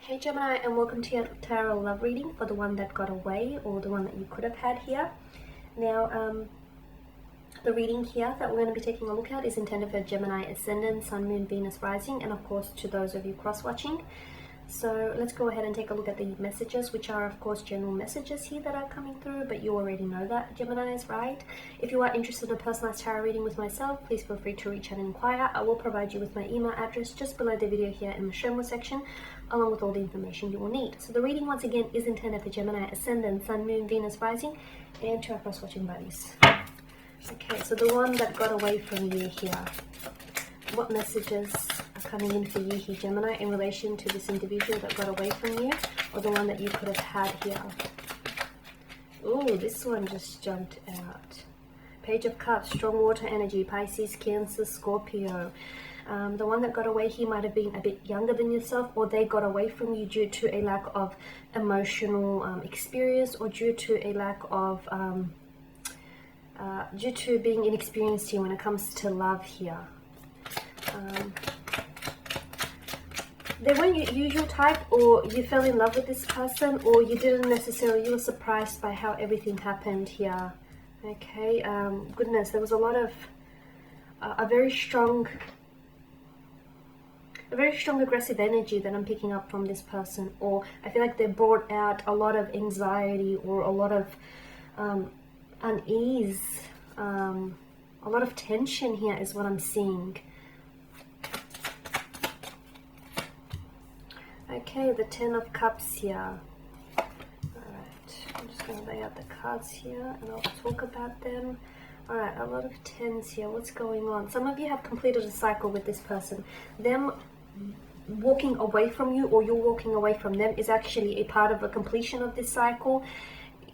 Hey Gemini, and welcome to your tarot love reading for the one that got away, or the one that you could have had here. Now, the reading here that we're going to be taking a look at is intended for Gemini Ascendant, Sun, Moon, Venus, Rising, and of course to those of you cross-watching. So let's go ahead and take a look at the messages, which are of course general messages here that are coming through, but you already know that, Geminis, right? If you are interested in a personalized tarot reading with myself, please feel free to reach out and inquire. I will provide you with my email address just below the video here in the show more section, along with all the information you will need. So the reading once again is intended for Gemini Ascendant, Sun, Moon, Venus, Rising, and to our cross-watching buddies. Okay, so the one that got away from you here, what messages are coming in for you here, Gemini, in relation to this individual that got away from you, or the one that you could have had here? Oh, this one just jumped out. Page of Cups, strong water energy, Pisces, Cancer, Scorpio. The one that got away here might have been a bit younger than yourself, or they got away from you due to a lack of emotional experience, or due to a lack of due to being inexperienced here when it comes to love here. They weren't your usual type, or you fell in love with this person, or you didn't necessarily, you were surprised by how everything happened here. Okay, goodness, there was a lot of a very strong aggressive energy that I'm picking up from this person, or I feel like they brought out a lot of anxiety or a lot of unease, a lot of tension here is what I'm seeing. Okay, the Ten of Cups here. Alright, I'm just going to lay out the cards here and I'll talk about them. Alright, a lot of tens here. What's going on? Some of you have completed a cycle with this person. Them walking away from you, or you're walking away from them, is actually a part of a completion of this cycle.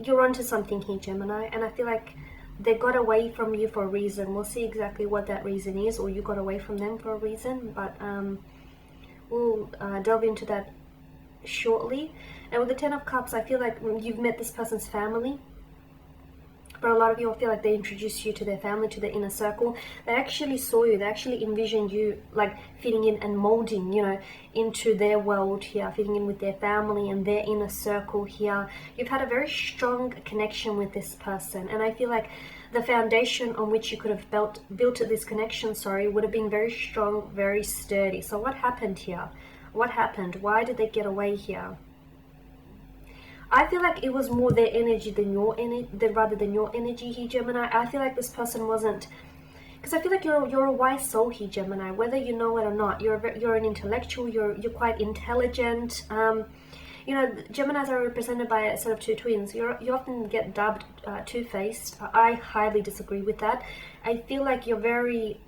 You're onto something here, Gemini, and I feel like they got away from you for a reason. We'll see exactly what that reason is, or you got away from them for a reason, but we'll delve into that shortly. And with the Ten of Cups, I feel like you've met this person's family, but a lot of you, I feel like they introduced you to their family, to their inner circle. They actually saw you, they actually envisioned you like fitting in and molding, you know, into their world here, fitting in with their family and their inner circle here. You've had a very strong connection with this person, and I feel like the foundation on which you could have built this connection, would have been very strong, very sturdy. So what happened here? What happened? Why did they get away here? I feel like it was more their energy than your energy, rather than your energy here, Gemini. I feel like this person wasn't, because I feel like you're a wise soul here, Gemini. Whether you know it or not, you're an intellectual. You're quite intelligent. You know, Geminis are represented by a set of two twins. You often get dubbed two-faced. I highly disagree with that. I feel like you're very,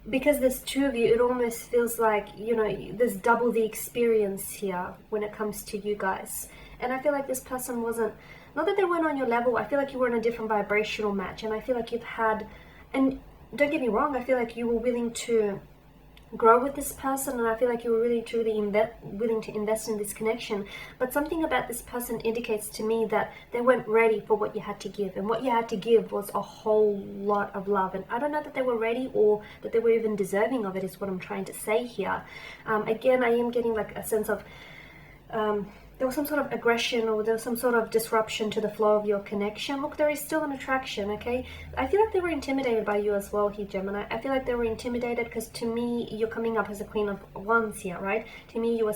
because there's two of you, it almost feels like, you know, there's double the experience here when it comes to you guys. And I feel like this person wasn't, not that they weren't on your level, I feel like you were in a different vibrational match. And I feel like you've had, and don't get me wrong, I feel like you were willing to grow with this person, and I feel like you were really truly willing to invest in this connection. But something about this person indicates to me that they weren't ready for what you had to give, and what you had to give was a whole lot of love. And I don't know that they were ready, or that they were even deserving of it, is what I'm trying to say here. Again, I am getting like a sense of there was some sort of aggression, or there was some sort of disruption to the flow of your connection. Look, there is still an attraction, okay? I feel like they were intimidated by you as well here, Gemini. I feel like they were intimidated because, to me, you're coming up as a Queen of Wands here, right? To me, you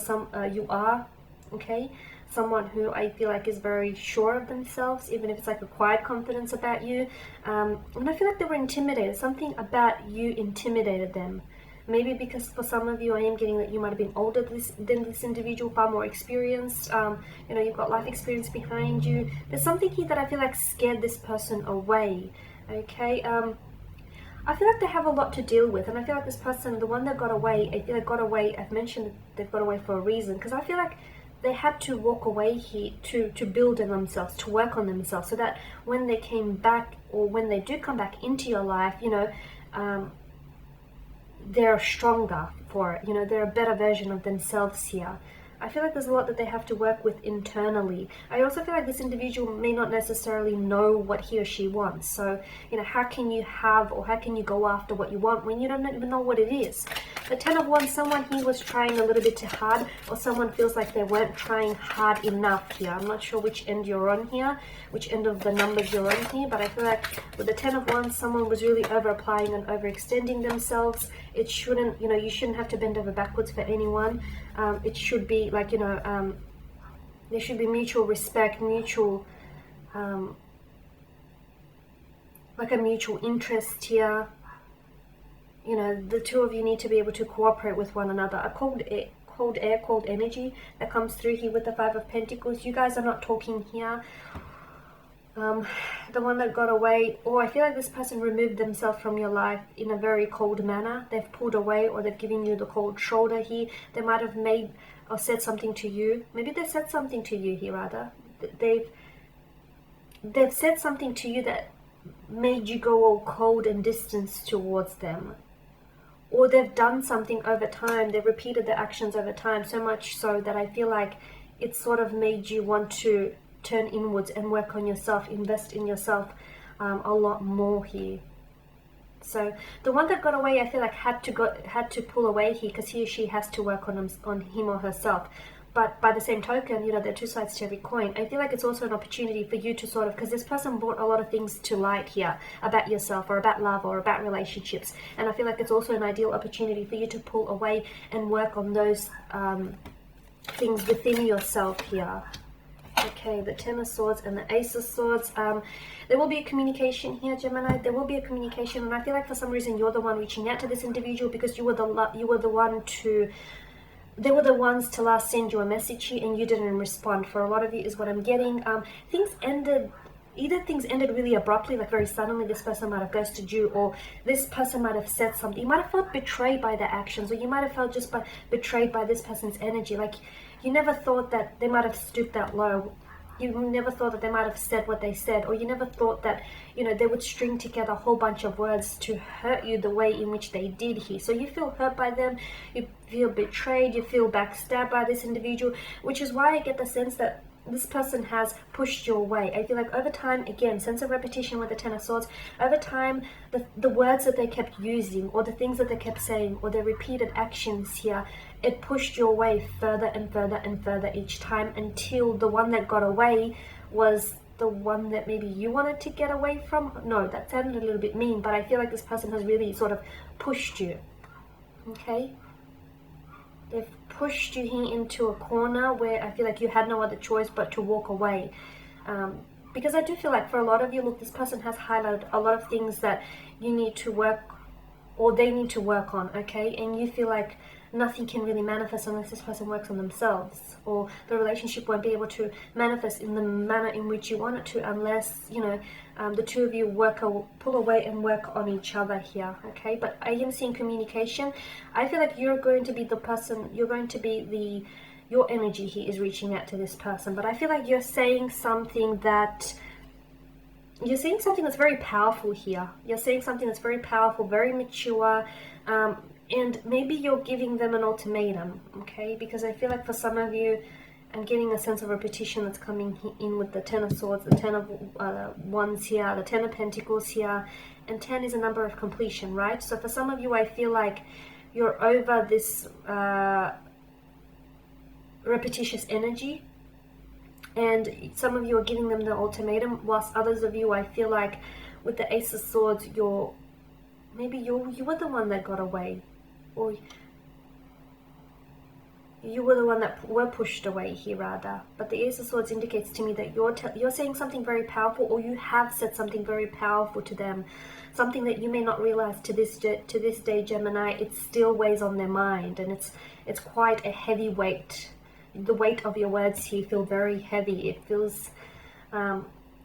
are, okay, someone who I feel like is very sure of themselves, even if it's like a quiet confidence about you. And I feel like they were intimidated. Something about you intimidated them. Maybe because for some of you, I am getting that you might have been older than this individual, far more experienced. You know, you've got life experience behind you. There's something here that I feel like scared this person away. Okay, I feel like they have a lot to deal with, and I feel like this person, the one that got away, I feel like got away. I've mentioned that they've got away for a reason, because I feel like they had to walk away here to build on themselves, to work on themselves, so that when they came back, or when they do come back into your life, you know, they're stronger for it. You know, they're a better version of themselves here. I feel like there's a lot that they have to work with internally. I also feel like this individual may not necessarily know what he or she wants. So, you know, how can you have, or how can you go after what you want when you don't even know what it is? The 10 of Wands, someone here was trying a little bit too hard, or someone feels like they weren't trying hard enough here. I'm not sure which end you're on here, which end of the numbers you're on here, but I feel like with the 10 of Wands, someone was really over applying and overextending themselves. It shouldn't, you know, you shouldn't have to bend over backwards for anyone. It should be like, you know, there should be mutual respect, mutual, like a mutual interest here. You know, the two of you need to be able to cooperate with one another. A cold air, cold energy that comes through here with the 5 of Pentacles. You guys are not talking here. The one that got away, or I feel like this person removed themselves from your life in a very cold manner. They've pulled away, or they've given you the cold shoulder here. They might have made or said something to you. Maybe they said something to you here, rather. They've said something to you that made you go all cold and distanced towards them. Or they've done something over time. They've repeated their actions over time, so much so that I feel like it sort of made you want to turn inwards and work on yourself, invest in yourself a lot more here. So the one that got away, I feel like had to pull away here because he or she has to work on him or herself. But by the same token, you know, there are two sides to every coin. I feel like it's also an opportunity for you to sort of, because this person brought a lot of things to light here about yourself, or about love, or about relationships. And I feel like it's also an ideal opportunity for you to pull away and work on those things within yourself here. Okay, the 10 of Swords and the Ace of Swords. There will be a communication here, Gemini. There will be a communication, and I feel like for some reason you're the one reaching out to this individual because you were the one to. They were the ones to last send you a message here, and you didn't respond. For a lot of you, is what I'm getting. Things ended. Either things ended really abruptly, like very suddenly. This person might have ghosted you, or this person might have said something. You might have felt betrayed by their actions, or you might have felt just betrayed by this person's energy. Like you never thought that they might have stooped that low. You never thought that they might have said what they said, or you never thought that, you know, they would string together a whole bunch of words to hurt you the way in which they did here. So you feel hurt by them, you feel betrayed, you feel backstabbed by this individual, which is why I get the sense that this person has pushed you away. I feel like over time, again, sense of repetition with the 10 of Swords, over time, the words that they kept using, or the things that they kept saying, or their repeated actions here, it pushed you away further and further and further each time, until the one that got away was the one that maybe you wanted to get away from. No, that sounded a little bit mean, but I feel like this person has really sort of pushed you. Okay? They've pushed you here into a corner where I feel like you had no other choice but to walk away. Because I do feel like for a lot of you, look, this person has highlighted a lot of things that you need to work, or they need to work on, okay? And you feel like nothing can really manifest unless this person works on themselves, or the relationship won't be able to manifest in the manner in which you want it to unless, you know, the two of you pull away and work on each other here, okay? But I am seeing communication. I feel like you're going to be the person, your energy here is reaching out to this person, but I feel like you're saying something that's very powerful here. You're saying something that's very powerful, very mature, and maybe you're giving them an ultimatum, okay? Because I feel like for some of you, I'm getting a sense of repetition that's coming in with the 10 of Swords, the 10 of Wands here, the 10 of Pentacles here, and 10 is a number of completion, right? So for some of you, I feel like you're over this repetitious energy, and some of you are giving them the ultimatum, whilst others of you, I feel like with the Ace of Swords, maybe you were the one that got away, or you were the one that were pushed away here, rather. But the Ace of Swords indicates to me that you're saying something very powerful, or you have said something very powerful to them, something that you may not realize to this day, Gemini. It still weighs on their mind, and it's quite a heavy weight. The weight of your words here feel very heavy. It feels,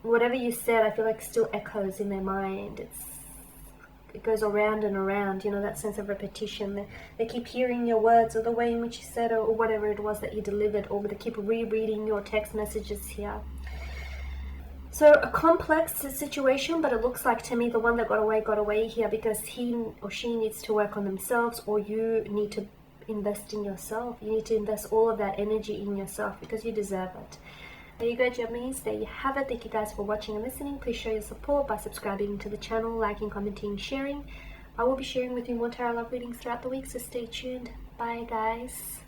whatever you said, I feel like still echoes in their mind. It goes around and around, you know, that sense of repetition. They keep hearing your words, or the way in which you said, or whatever it was that you delivered, or they keep rereading your text messages here. So a complex situation, but it looks like to me the one that got away here because he or she needs to work on themselves, or you need to invest in yourself. You need to invest all of that energy in yourself because you deserve it. There you go, Geminis. There you have it. Thank you guys for watching and listening. Please show your support by subscribing to the channel, liking, commenting, sharing. I will be sharing with you more tarot love readings throughout the week, so stay tuned. Bye, guys.